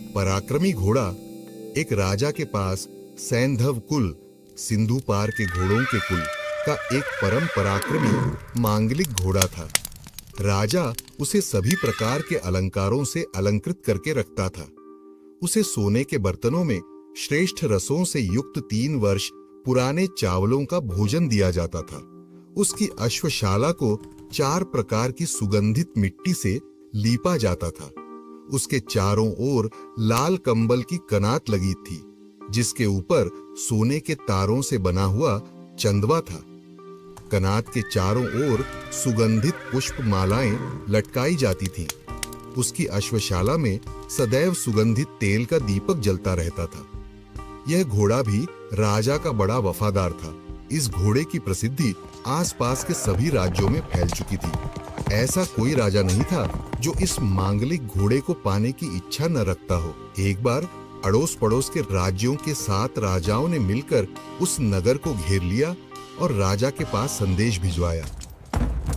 पराक्रमी घोड़ा। एक राजा के पास सैंधव कुल, सिंधु पार के घोड़ों के कुल का एक परम पराक्रमी मांगलिक घोड़ा था। राजा उसे सभी प्रकार के अलंकारों से अलंकृत करके रखता था। उसे सोने के बर्तनों में श्रेष्ठ रसों से युक्त 3 वर्ष पुराने चावलों का भोजन दिया जाता था। उसकी अश्वशाला को 4 प्रकार की सुगंधित मिट्टी से लीपा जाता था। उसके चारों ओर लाल कंबल की कनात लगी थी, जिसके ऊपर सोने के तारों से बना हुआ चंदवा था। कनात के चारों ओर सुगंधित पुष्प मालाएं लटकाई जाती थीं। उसकी अश्वशाला में सदैव सुगंधित तेल का दीपक जलता रहता था। यह घोड़ा भी राजा का बड़ा वफादार था। इस घोड़े की प्रसिद्धि आसपास के सभी राज्यों में फैल चुकी थी। ऐसा कोई राजा नहीं था जो इस मांगलिक घोड़े को पाने की इच्छा न रखता हो। एक बार अड़ोस पड़ोस के राज्यों के 7 राजाओं ने मिलकर उस नगर को घेर लिया और राजा के पास संदेश भिजवाया,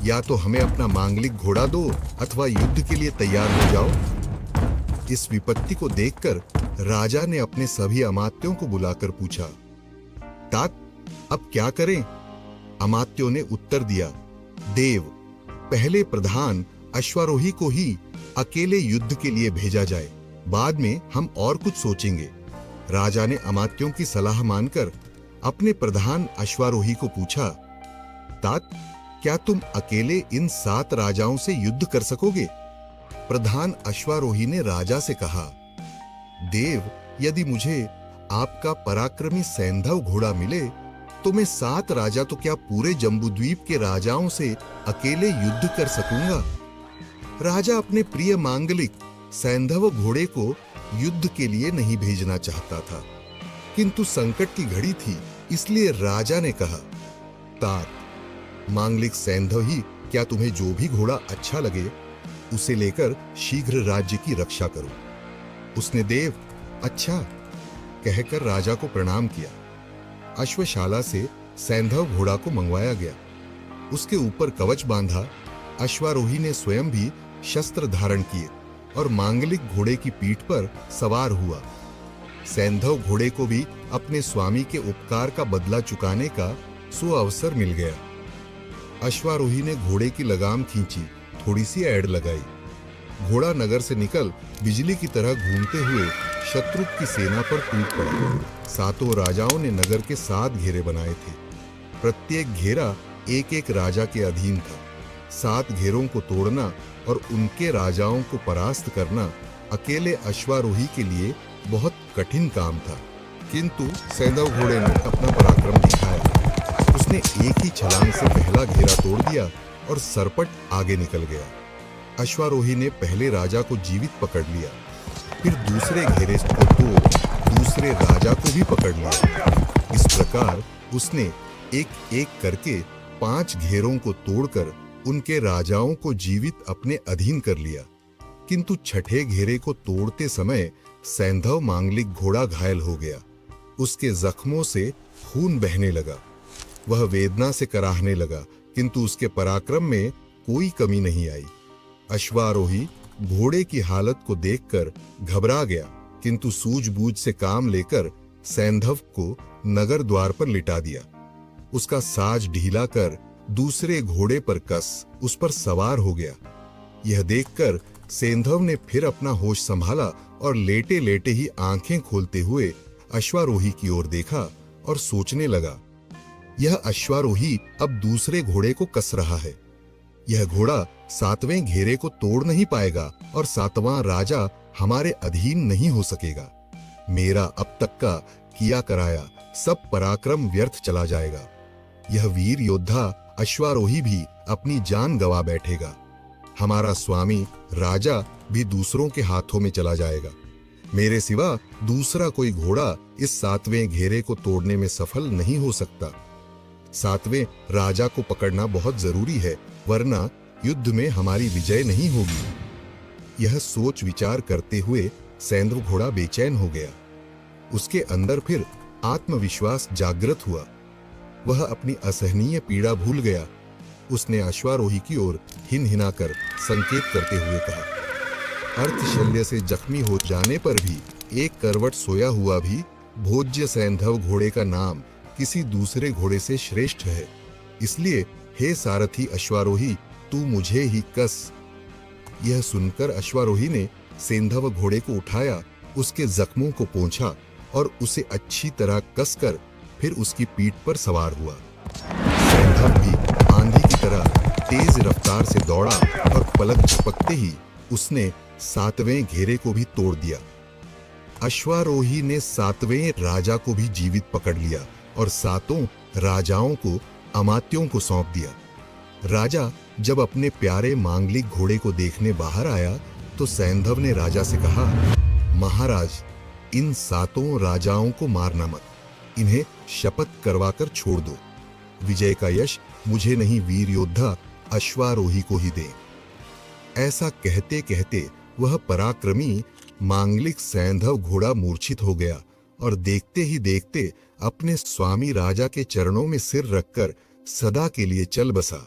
या तो हमें अपना मांगलिक घोड़ा दो अथवा युद्ध के लिए तैयार हो जाओ। इस विपत्ति को देखकर राजा ने अपने सभी अमात्यों को बुलाकर पूछा, तात अब क्या करें? अमात्यों ने उत्तर दिया, देव, पहले प्रधान अश्वारोही को ही अकेले युद्ध के लिए भेजा जाए, बाद में हम और कुछ सोचेंगे। राजा ने अमात्यों की सलाह मानकर अपने प्रधान अश्वारोही को पूछा, तात क्या तुम अकेले इन 7 राजाओं से युद्ध कर सकोगे? प्रधान अश्वारोही ने राजा से कहा, देव, यदि मुझे आपका पराक्रमी सैंधव घोड़ा मिले तो मैं 7 राजा तो क्या पूरे जम्बूद्वीप के राजाओं से अकेले युद्ध कर सकूंगा। राजा अपने प्रिय मांगलिक सैंधव घोड़े को युद्ध के लिए नहीं भेजना चाहता था, किंतु संकट की घड़ी थी, इसलिए राजा ने कहा, तात, मांगलिक सैंधव ही क्या तुम्हें जो भी घोड़ा अच्छा लगे उसे लेकर शीघ्र राज्य की रक्षा करो। उसने देव अच्छा कहकर राजा को प्रणाम किया। अश्वशाला से सैंधव घोड़ा को मंगवाया गया। उसके ऊपर कवच बांधा। अश्वारोही ने स्वयं भी शस्त्र धारण किए और मांगलिक घोड़े की पीठ पर सवार हुआ। सैंधव घोड़े को भी अपने स्वामी के उपकार का बदला चुकाने का सुअवसर मिल गया। अश्वारोही ने घोड़े की लगाम खींची, थोड़ी सी ऐड़ लगाई। घोड़ा नगर से निकल बिजली की तरह घूमते हुए शत्रु की सेना पर टूट पड़ा। 7 राजाओं ने नगर के 7 घेरे बनाए थे। प्रत्येक घेरा एक एक राजा के अधीन था। 7 घेरों को तोड़ना और उनके राजाओं को परास्त करना अकेले अश्वारोही के लिए बहुत कठिन काम था, किंतु सैंधव घोड़े ने अपना पराक्रम दिखाया। उसने एक ही छलांग से पहला घेरा तोड़ दिया और सरपट आगे निकल गया। अश्वारोही ने पहले राजा को जीवित पकड़ लिया, फिर दूसरे घेरे को तोड़ दूसरे राजा को भी पकड़ लिया। इस प्रकार उसने एक एक करके 5 घेरों को तोड़कर उनके राजाओं को जीवित अपने अधीन कर लिया, किंतु छठे घेरे को तोड़ते समय सैंधव मांगलिक घोड़ा घायल हो गया। उसके जख्मों से खून बहने लगा। वह वेदना से कराहने लगा, किंतु उसके पराक्रम में कोई कमी नहीं आई। अश्वारोही घोड़े की हालत को देखकर घबरा गया, किंतु सूझबूझ से काम लेकर सैंधव को नगर द्वार पर लिटा दिया। उसका साज ढीला कर दूसरे घोड़े पर कस उस पर सवार हो गया। यह देखकर सैंधव ने फिर अपना होश संभाला और लेटे लेटे ही आंखें खोलते हुए अश्वारोही की ओर देखा और सोचने लगा, यह अश्वारोही अब दूसरे घोड़े को कस रहा है। यह घोड़ा 7वें घेरे को तोड़ नहीं पाएगा और 7वां राजा हमारे अधीन नहीं हो सकेगा। मेरा अब तक का किया कराया सब पराक्रम व्यर्थ चला जाएगा। यह वीर योद्धा अश्वारोही भी अपनी जान गंवा बैठेगा। हमारा स्वामी राजा भी दूसरों के हाथों में चला जाएगा। मेरे सिवा दूसरा कोई घोड़ा इस 7वें घेरे को तोड़ने में सफल नहीं हो सकता। 7वें राजा को पकड़ना बहुत जरूरी है, वरना युद्ध में हमारी विजय नहीं होगी। यह सोच विचार करते हुए सैंधव घोड़ा बेचैन हो गया। उसके अंदर फिर आत्मविश्वास जागृत हुआ। वह अपनी असहनीय पीड़ा भूल गया। उसने अश्वारोही की ओर हिनहिनाकर संकेत करते हुए कहा, अर्थशल्य से जख्मी हो जाने पर भी एक करवट सोया हुआ भी भोज्य सैंधव घोड़े का नाम किसी दूसरे घोड़े से श्रेष्ठ है। इसलिए हे सारथी अश्वारोही, तू मुझे ही कस। यह सुनकर अश्वारोही ने सैंधव घोड़े को उठाया, उसके जख्मों को पोंछा और उसे अच्छी तरह कसकर फिर उसकी पीठ पर सवार हुआ। सैंधव भी आंधी की तरह तेज रफ्तार से दौड़ा और पलक झपकते ही उसने 7वें घेरे को भी तोड़ दिया। अश्वारोही ने 7वें राजा को भी जीवित पकड़ लिया और 7 राजाओं को अमात्यों को सौंप दिया। राजा जब अपने प्यारे मांगलिक घोड़े को देखने बाहर आया तो सैंधव ने राजा से कहा, महाराज, इन 7 राजाओं को मारना मत, इन्हें शपथ करवाकर छोड़ दो। विजय का यश मुझे नहीं, वीर योद्धा अश्वारोही को ही दे। ऐसा कहते कहते वह पराक्रमी मांगलिक सैंधव घोड़ा मूर्छित हो गया और देखते ही देखते अपने स्वामी राजा के चरणों में सिर रखकर सदा के लिए चल बसा।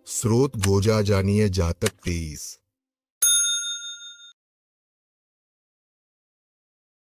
स्रोत गोजा जानिए जातक 23।